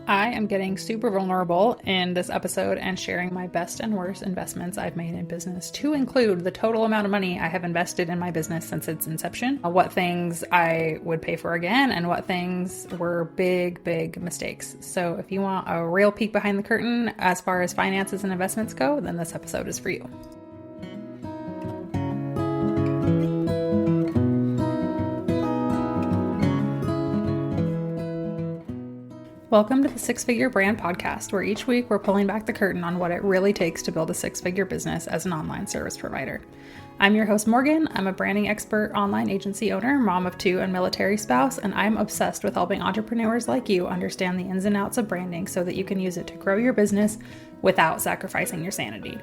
I am getting super vulnerable in this episode and sharing my best and worst investments I've made in business, to include the total amount of money I have invested in my business since its inception, what things I would pay for again, and what things were big mistakes. So if you want a real peek behind the curtain as far as finances and investments go, then this episode is for you. Welcome to the Six Figure Brand Podcast, where each week we're pulling back the curtain on what it really takes to build a six-figure business as an online service provider. I'm your host, Morgan. I'm a branding expert, online agency owner, mom of two, and military spouse, and I'm obsessed with helping entrepreneurs like you understand the ins and outs of branding so that you can use it to grow your business without sacrificing your sanity.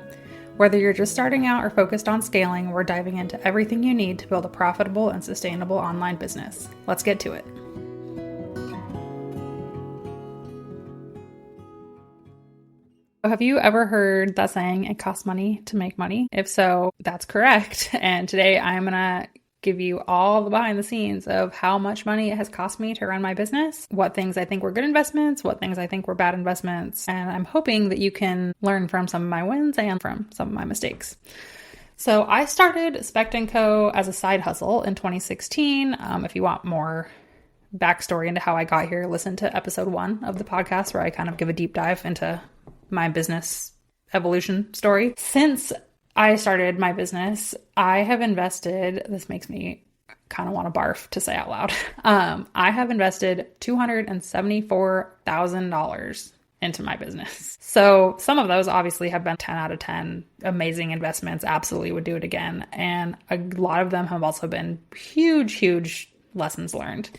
Whether you're just starting out or focused on scaling, we're diving into everything you need to build a profitable and sustainable online business. Let's get to it. Have you ever heard that saying, it costs money to make money? If so, that's correct. And today I'm going to give you all the behind the scenes of how much money it has cost me to run my business, what things I think were good investments, what things I think were bad investments. And I'm hoping that you can learn from some of my wins and from some of my mistakes. So I started Spect & Co. as a side hustle in 2016. If you want more backstory into how I got here, listen to episode 1 of the podcast where I kind of give a deep dive into my business evolution story. Since I started my business, I have invested, this makes me kind of want to barf to say out loud. I have invested $274,000 into my business. So some of those obviously have been 10 out of 10 amazing investments. Absolutely would do it again. And a lot of them have also been huge lessons learned.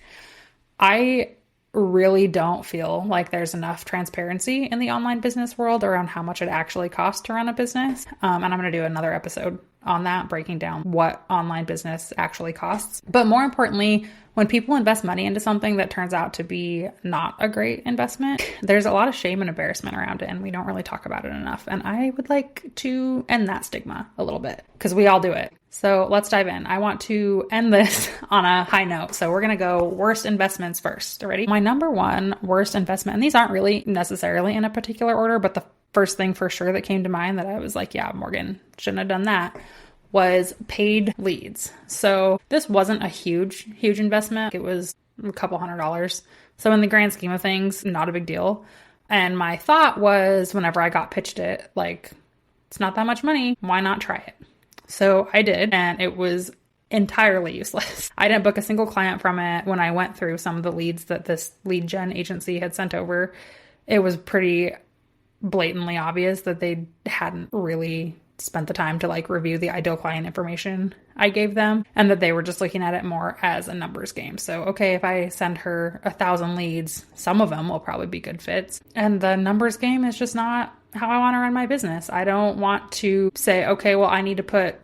I really don't feel like there's enough transparency in the online business world around how much it actually costs to run a business. And I'm going to do another episode on that, breaking down what online business actually costs. But more importantly, when people invest money into something that turns out to be not a great investment, there's a lot of shame and embarrassment around it, and we don't really talk about it enough. And I would like to end that stigma a little bit because we all do it. So let's dive in. I want to end this on a high note. So we're going to go worst investments first. Ready? My number one worst investment, and these aren't really necessarily in a particular order, but the first thing for sure that came to mind that I was like, yeah, Morgan, shouldn't have done that, was paid leads. So this wasn't a huge investment. It was a couple $100. So in the grand scheme of things, not a big deal. And my thought was, whenever I got pitched it, like, it's not that much money. Why not try it? So I did, and it was entirely useless. I didn't book a single client from it. When I went through some of the leads that this lead gen agency had sent over, it was pretty blatantly obvious that they hadn't really spent the time to review the ideal client information I gave them, and that they were just looking at it more as a numbers game. So, okay, if I send her 1,000 leads, some of them will probably be good fits. And the numbers game is just not how I want to run my business. I don't want to say, okay, well, I need to put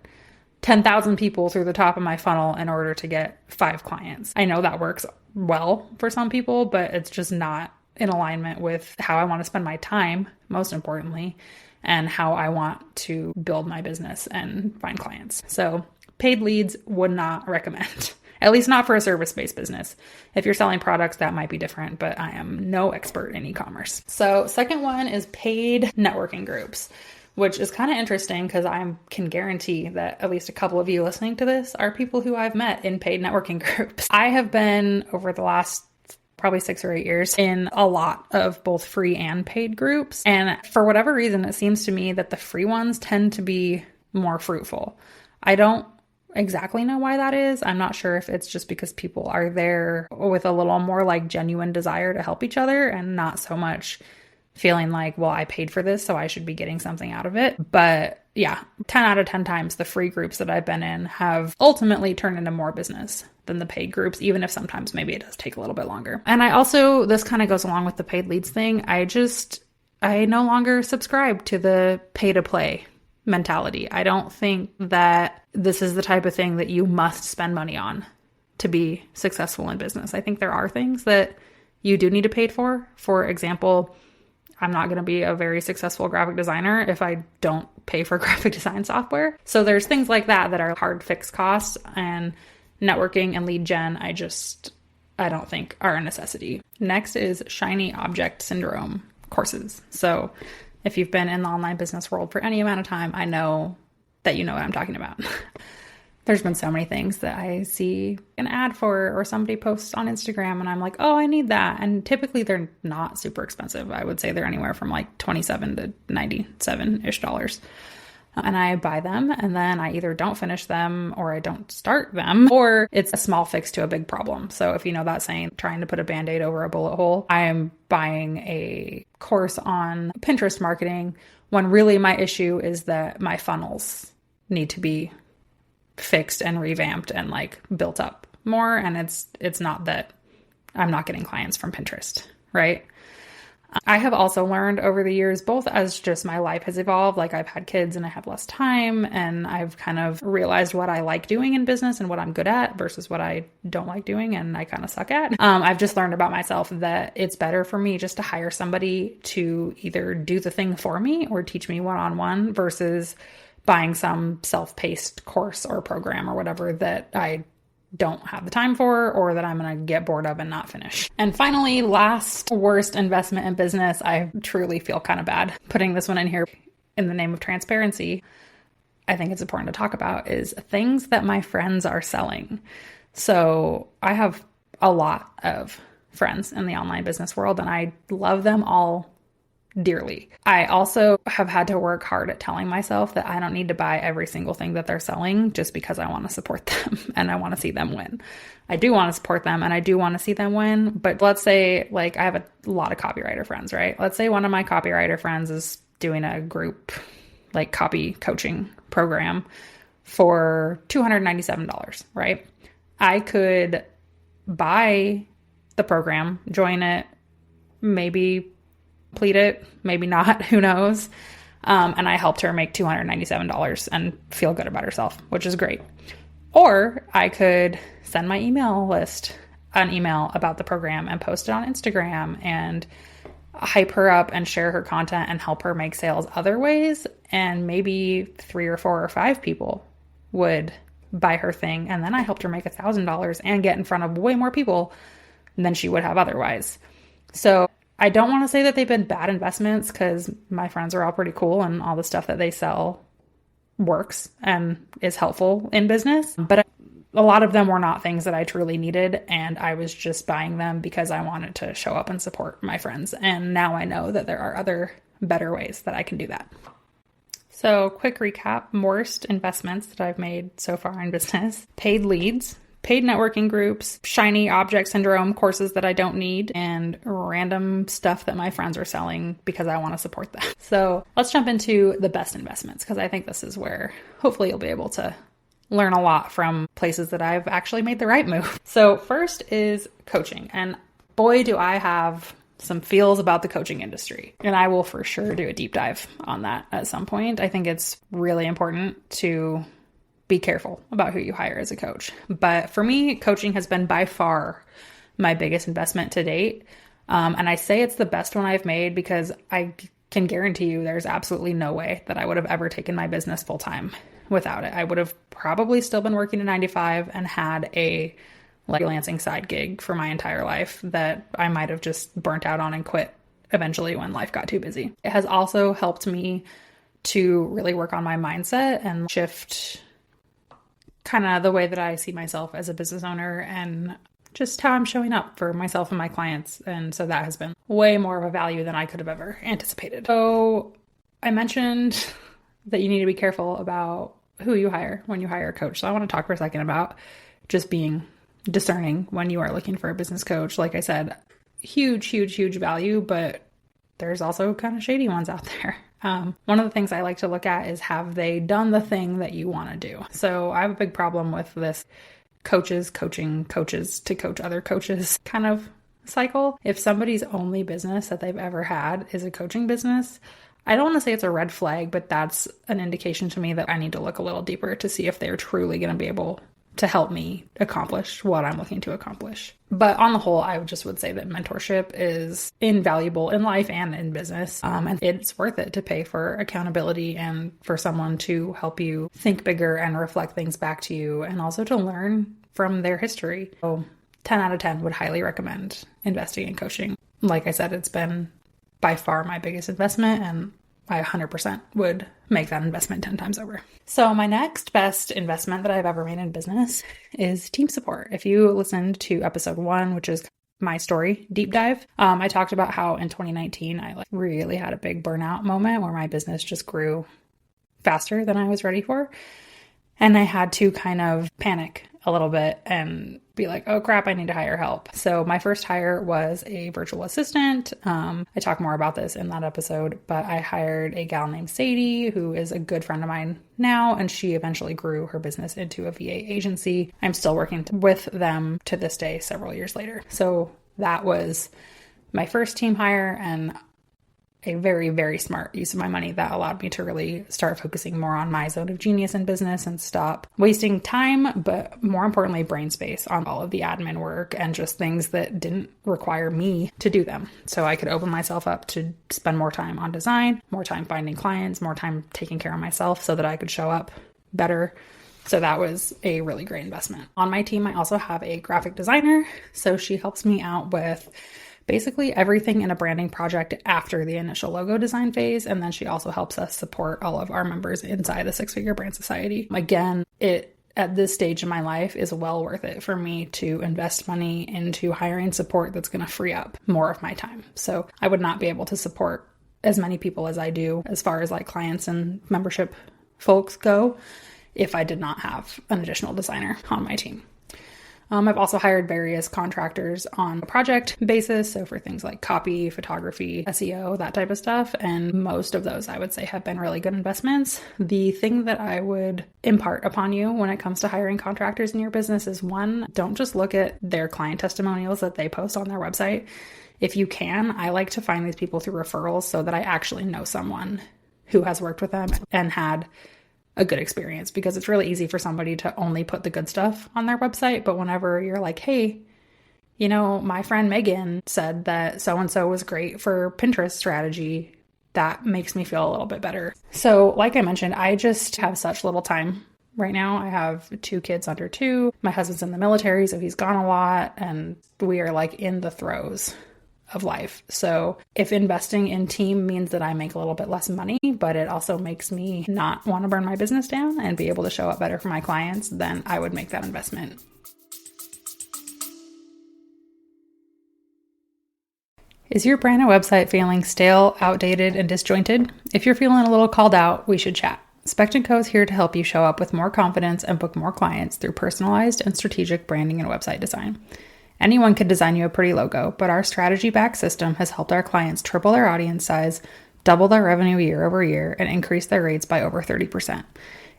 10,000 people through the top of my funnel in order to get 5 clients. I know that works well for some people, but it's just not in alignment with how I want to spend my time, most importantly, and how I want to build my business and find clients. So paid leads, would not recommend, at least not for a service-based business. If you're selling products, that might be different, but I am no expert in e-commerce. So second one is paid networking groups, which is kind of interesting because I can guarantee that at least a couple of you listening to this are people who I've met in paid networking groups. I have been, over the last probably 6 or 8 years, in a lot of both free and paid groups. And for whatever reason, it seems to me that the free ones tend to be more fruitful. I don't exactly know why that is. I'm not sure if it's just because people are there with a little more genuine desire to help each other and not so much feeling like, well, I paid for this, so I should be getting something out of it. But yeah, 10 out of 10 times the free groups that I've been in have ultimately turned into more business than the paid groups, even if sometimes maybe it does take a little bit longer. And I also, this kind of goes along with the paid leads thing, I no longer subscribe to the pay to play mentality. I don't think that this is the type of thing that you must spend money on to be successful in business. I think there are things that you do need to pay for. For example, I'm not going to be a very successful graphic designer if I don't pay for graphic design software. So there's things like that that are hard fixed costs, and networking and lead gen, I don't think are a necessity. Next is shiny object syndrome courses. So if you've been in the online business world for any amount of time, I know that you know what I'm talking about. There's been so many things that I see an ad for or somebody posts on Instagram and I'm like, oh, I need that. And typically they're not super expensive. I would say they're anywhere from like $27 to $97-ish. And I buy them and then I either don't finish them or I don't start them, or it's a small fix to a big problem. So if you know that saying, trying to put a Band-Aid over a bullet hole, I am buying a course on Pinterest marketing when really my issue is that my funnels need to be fixed and revamped and like built up more. And it's not that I'm not getting clients from Pinterest, right? I have also learned over the years, both as just my life has evolved, like I've had kids and I have less time and I've kind of realized what I like doing in business and what I'm good at versus what I don't like doing and I kind of suck at. I've just learned about myself that it's better for me just to hire somebody to either do the thing for me or teach me one-on-one versus buying some self-paced course or program or whatever that I don't have the time for or that I'm going to get bored of and not finish. And finally, last worst investment in business, I truly feel kind of bad putting this one in here in the name of transparency. I think it's important to talk about is things that my friends are selling. So I have a lot of friends in the online business world and I love them all dearly. I also have had to work hard at telling myself that I don't need to buy every single thing that they're selling just because I want to support them and I want to see them win. I do want to support them and I do want to see them win. But let's say like I have a lot of copywriter friends, right? Let's say one of my copywriter friends is doing a group like copy coaching program for $297, right? I could buy the program, join it, maybe complete it, maybe not, who knows. And I helped her make $297 and feel good about herself, which is great. Or I could send my email list an email about the program and post it on Instagram and hype her up and share her content and help her make sales other ways. And maybe 3 or 4 or 5 people would buy her thing. And then I helped her make $1,000 and get in front of way more people than she would have otherwise. So I don't want to say that they've been bad investments because my friends are all pretty cool and all the stuff that they sell works and is helpful in business. But a lot of them were not things that I truly needed. And I was just buying them because I wanted to show up and support my friends. And now I know that there are other better ways that I can do that. So quick recap, worst investments that I've made so far in business: paid leads, paid networking groups, shiny object syndrome courses that I don't need, and random stuff that my friends are selling because I want to support them. So let's jump into the best investments because I think this is where hopefully you'll be able to learn a lot from places that I've actually made the right move. So first is coaching. And boy, do I have some feels about the coaching industry. And I will for sure do a deep dive on that at some point. I think it's really important to be careful about who you hire as a coach. But for me, coaching has been by far my biggest investment to date. And I say it's the best one I've made because I can guarantee you there's absolutely no way that I would have ever taken my business full time without it. I would have probably still been working a 9-to-5 and had a freelancing side gig for my entire life that I might have just burnt out on and quit eventually when life got too busy. It has also helped me to really work on my mindset and shift kind of the way that I see myself as a business owner and just how I'm showing up for myself and my clients. And so that has been way more of a value than I could have ever anticipated. So I mentioned that you need to be careful about who you hire when you hire a coach. So I want to talk for a second about just being discerning when you are looking for a business coach. Like I said, huge, huge, huge value, but there's also kind of shady ones out there. One of the things I like to look at is, have they done the thing that you want to do? So I have a big problem with this coaches coaching coaches to coach other coaches kind of cycle. If somebody's only business that they've ever had is a coaching business, I don't want to say it's a red flag, but that's an indication to me that I need to look a little deeper to see if they're truly going to be able to help me accomplish what I'm looking to accomplish. But on the whole, I would say that mentorship is invaluable in life and in business. And it's worth it to pay for accountability and for someone to help you think bigger and reflect things back to you and also to learn from their history. So 10 out of 10 would highly recommend investing in coaching. Like I said, it's been by far my biggest investment, and I 100% would make that investment 10 times over. So my next best investment that I've ever made in business is team support. If you listened to episode 1, which is my story deep dive, I talked about how in 2019, I really had a big burnout moment where my business just grew faster than I was ready for. And I had to kind of panic a little bit and be like, oh crap, I need to hire help. So my first hire was a virtual assistant. I talk more about this in that episode, but I hired a gal named Sadie, who is a good friend of mine now, and she eventually grew her business into a VA agency. I'm still working with them to this day, several years later. So that was my first team hire, and a very, very smart use of my money that allowed me to really start focusing more on my zone of genius in business and stop wasting time, but more importantly, brain space on all of the admin work and just things that didn't require me to do them. So I could open myself up to spend more time on design, more time finding clients, more time taking care of myself so that I could show up better. So that was a really great investment. On my team, I also have a graphic designer. So she helps me out with basically everything in a branding project after the initial logo design phase. And then she also helps us support all of our members inside the Six Figure Brand Society. Again, it at this stage in my life is well worth it for me to invest money into hiring support that's going to free up more of my time. So I would not be able to support as many people as I do as far as like clients and membership folks go if I did not have an additional designer on my team. I've also hired various contractors on a project basis. So for things like copy, photography, SEO, that type of stuff. And most of those I would say have been really good investments. The thing that I would impart upon you when it comes to hiring contractors in your business is, one, don't just look at their client testimonials that they post on their website. If you can, I like to find these people through referrals so that I actually know someone who has worked with them and had a good experience, because it's really easy for somebody to only put the good stuff on their website. But whenever you're like, hey, you know, my friend Megan said that so-and-so was great for Pinterest strategy, that makes me feel a little bit better. So like I mentioned, I just have such little time right now. I have 2 kids under 2. My husband's in the military, so he's gone a lot, and we are like in the throes of life. So if investing in team means that I make a little bit less money, but it also makes me not want to burn my business down and be able to show up better for my clients, then I would make that investment. Is your brand and website feeling stale, outdated, and disjointed? If you're feeling a little called out, we should chat. Spect & Co is here to help you show up with more confidence and book more clients through personalized and strategic branding and website design. Anyone could design you a pretty logo, but our strategy-backed system has helped our clients triple their audience size, double their revenue year over year, and increase their rates by over 30%.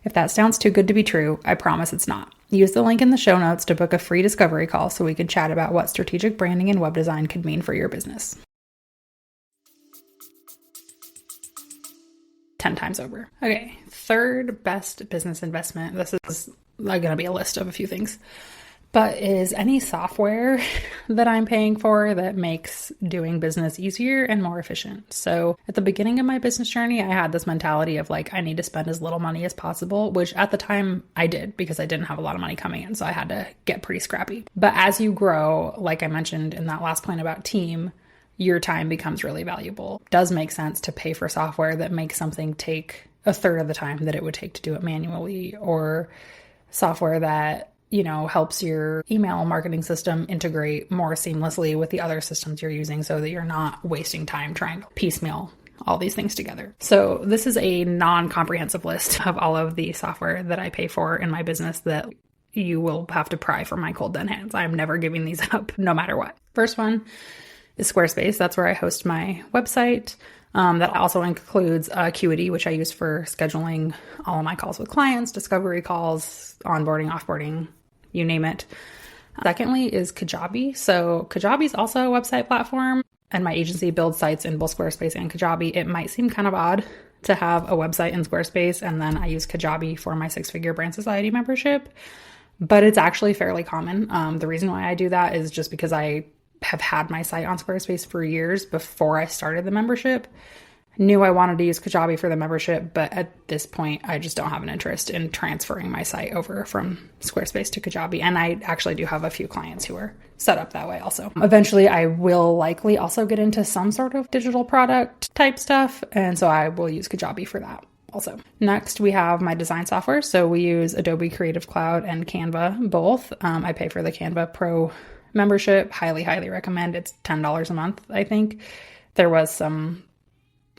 If that sounds too good to be true, I promise it's not. Use the link in the show notes to book a free discovery call so we can chat about what strategic branding and web design could mean for your business. 10 times over. Okay, third best business investment. This is going to be a list of a few things. But is any software that I'm paying for that makes doing business easier and more efficient. So at the beginning of my business journey, I had this mentality of like, I need to spend as little money as possible, which at the time I did because I didn't have a lot of money coming in. So I had to get pretty scrappy. But as you grow, like I mentioned in that last point about team, your time becomes really valuable. It does make sense to pay for software that makes something take a third of the time that it would take to do it manually, or software that helps your email marketing system integrate more seamlessly with the other systems you're using so that you're not wasting time trying to piecemeal all these things together. So this is a non-comprehensive list of all of the software that I pay for in my business that you will have to pry from my cold dead hands. I'm never giving these up no matter what. First one is Squarespace. That's where I host my website. That also includes Acuity, which I use for scheduling all of my calls with clients, discovery calls, onboarding, offboarding, you name it. Secondly is Kajabi. So Kajabi is also a website platform, and my agency builds sites in both Squarespace and Kajabi. It might seem kind of odd to have a website in Squarespace, and then I use Kajabi for my Six Figure Brand Society membership, but it's actually fairly common. The reason why I do that is just because I have had my site on Squarespace for years before I started the membership. knew I wanted to use Kajabi for the membership, but at this point, I just don't have an interest in transferring my site over from Squarespace to Kajabi. And I actually do have a few clients who are set up that way also. Eventually, I will likely also get into some sort of digital product type stuff. And so I will use Kajabi for that also. Next, we have my design software. So we use Adobe Creative Cloud and Canva both. I pay for the Canva Pro membership. Highly, highly recommend. It's $10 a month, I think. There was some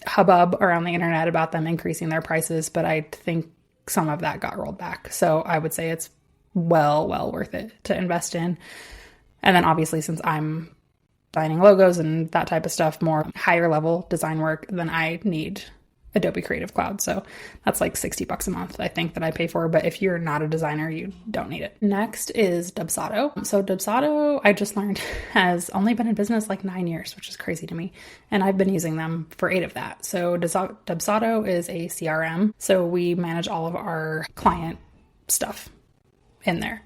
hubbub around the internet about them increasing their prices, but I think some of that got rolled back. So I would say it's well worth it to invest in. And then obviously, since I'm designing logos and that type of stuff, more higher level design work, then I need Adobe Creative Cloud. So that's like $60 a month, I think, that I pay for. But if you're not a designer, you don't need it. Next is Dubsado. So Dubsado, I just learned, has only been in business like 9 years, which is crazy to me. And I've been using them for 8 of that. So Dubsado is a CRM. So we manage all of our client stuff in there.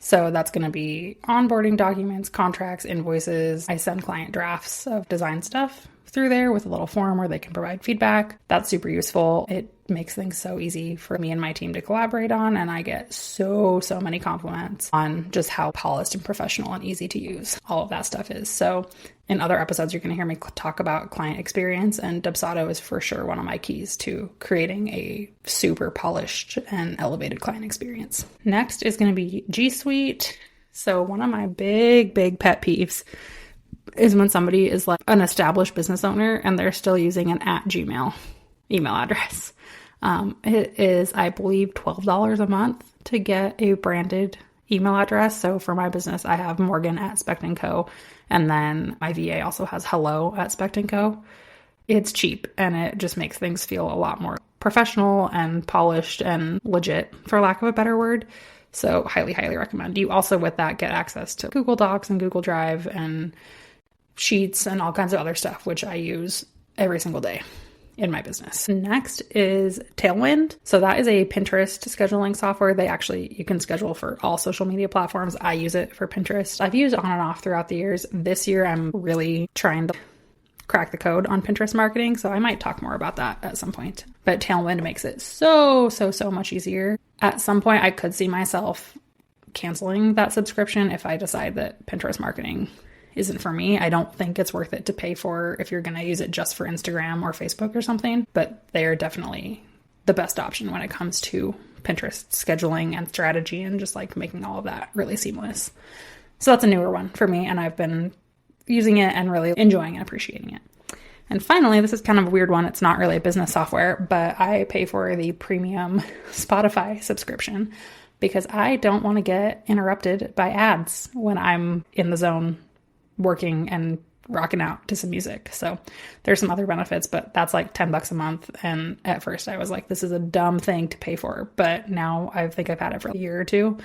So that's going to be onboarding documents, contracts, invoices. I send client drafts of design stuff through there with a little form where they can provide feedback. That's super useful. It makes things so easy for me and my team to collaborate on. And I get so many compliments on just how polished and professional and easy to use all of that stuff is. So in other episodes, you're going to hear me talk about client experience, and Dubsado is for sure one of my keys to creating a super polished and elevated client experience. Next is going to be G Suite. So one of my big pet peeves is when somebody is like an established business owner and they're still using an @Gmail email address. It is, I believe, $12 a month to get a branded email address. So for my business, I have Morgan @Specht & Co. And then my VA also has hello @Specht & Co. It's cheap and it just makes things feel a lot more professional and polished and legit, for lack of a better word. So highly recommend. You also with that get access to Google Docs and Google Drive and Sheets and all kinds of other stuff, which I use every single day in my business. Next is Tailwind. So that is a Pinterest scheduling software. You can schedule for all social media platforms. I use it for Pinterest. I've used on and off throughout the years. This year, I'm really trying to crack the code on Pinterest marketing. So I might talk more about that at some point. But Tailwind makes it so much easier. At some point, I could see myself canceling that subscription if I decide that Pinterest marketing isn't for me. I don't think it's worth it to pay for if you're going to use it just for Instagram or Facebook or something, but they are definitely the best option when it comes to Pinterest scheduling and strategy and just like making all of that really seamless. So that's a newer one for me, and I've been using it and really enjoying and appreciating it. And finally, this is kind of a weird one. It's not really a business software, but I pay for the premium Spotify subscription because I don't want to get interrupted by ads when I'm in the zone working and rocking out to some music. So there's some other benefits, but that's like $10 a month. And at first I was like, this is a dumb thing to pay for. But now I think I've had it for a year or two,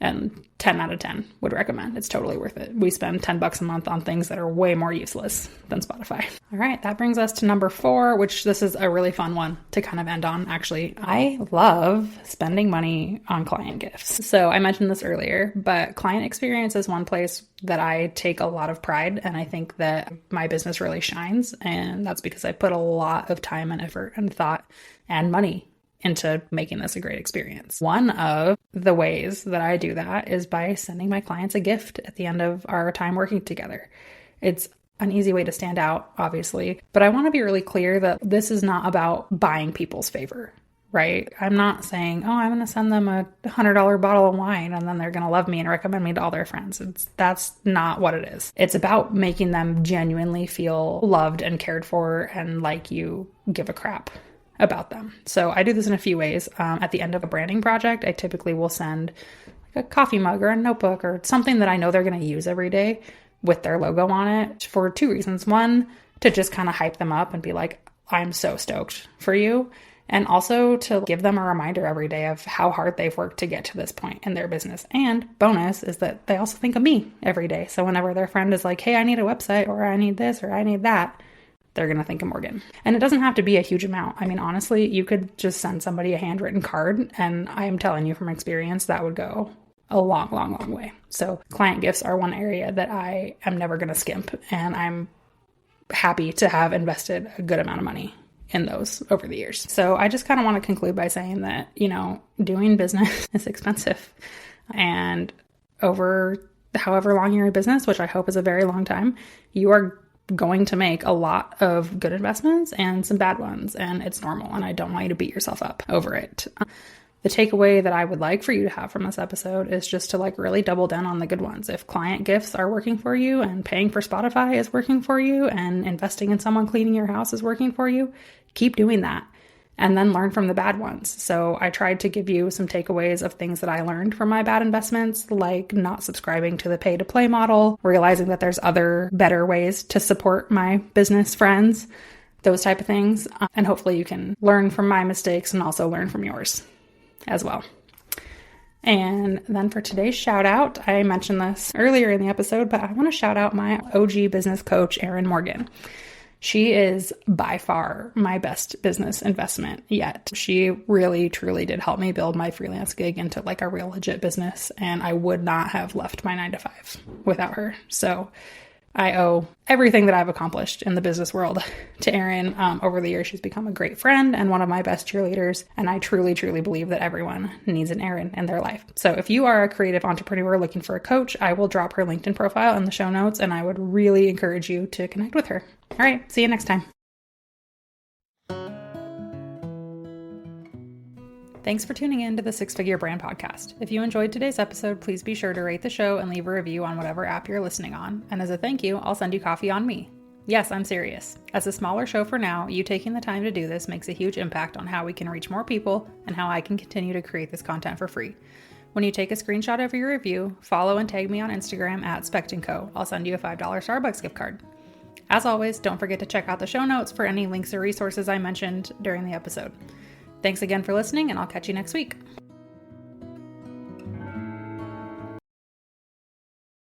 and 10 out of 10 would recommend. It's totally worth it. We spend $10 a month on things that are way more useless than Spotify. All right, that brings us to number 4, which this is a really fun one to kind of end on, actually. I love spending money on client gifts. So I mentioned this earlier, but client experience is one place that I take a lot of pride, and I think that my business really shines, and that's because I put a lot of time and effort and thought and money into making this a great experience. One of the ways that I do that is by sending my clients a gift at the end of our time working together. It's an easy way to stand out, obviously, but I want to be really clear that this is not about buying people's favor, right? I'm not saying, oh, I'm going to send them a $100 bottle of wine and then they're going to love me and recommend me to all their friends. That's not what it is. It's about making them genuinely feel loved and cared for and like you give a crap about them. So I do this in a few ways. At the end of a branding project, I typically will send like a coffee mug or a notebook or something that I know they're going to use every day with their logo on it for 2 reasons. One, to just kind of hype them up and be like, I'm so stoked for you. And also to give them a reminder every day of how hard they've worked to get to this point in their business. And bonus is that they also think of me every day. So whenever their friend is like, hey, I need a website, or I need this, or I need that, they're going to think of Morgan. And it doesn't have to be a huge amount. I mean, honestly, you could just send somebody a handwritten card, and I am telling you from experience, that would go a long way. So client gifts are one area that I am never going to skimp, and I'm happy to have invested a good amount of money in those over the years. So I just kind of want to conclude by saying that, doing business is expensive. And over however long you're in business, which I hope is a very long time, you are going to make a lot of good investments and some bad ones. And it's normal. And I don't want you to beat yourself up over it. The takeaway that I would like for you to have from this episode is just to really double down on the good ones. If client gifts are working for you and paying for Spotify is working for you and investing in someone cleaning your house is working for you, keep doing that and then learn from the bad ones. So I tried to give you some takeaways of things that I learned from my bad investments, like not subscribing to the pay to play model, realizing that there's other better ways to support my business friends, those type of things. And hopefully you can learn from my mistakes and also learn from yours as well. And then for today's shout out, I mentioned this earlier in the episode, but I want to shout out my OG business coach, Erin Morgan. She is by far my best business investment yet. She really, truly did help me build my freelance gig into a real legit business. And I would not have left my 9-to-5 without her. So I owe everything that I've accomplished in the business world to Erin. Over the years, she's become a great friend and one of my best cheerleaders. And I truly, truly believe that everyone needs an Erin in their life. So if you are a creative entrepreneur looking for a coach, I will drop her LinkedIn profile in the show notes, and I would really encourage you to connect with her. All right, see you next time. Thanks for tuning in to the Six Figure Brand Podcast. If you enjoyed today's episode, please be sure to rate the show and leave a review on whatever app you're listening on. And as a thank you, I'll send you coffee on me. Yes, I'm serious. As a smaller show for now, you taking the time to do this makes a huge impact on how we can reach more people and how I can continue to create this content for free. When you take a screenshot of your review, follow and tag me on Instagram at @SpectandCo. I'll send you a $5 Starbucks gift card. As always, don't forget to check out the show notes for any links or resources I mentioned during the episode. Thanks again for listening, and I'll catch you next week.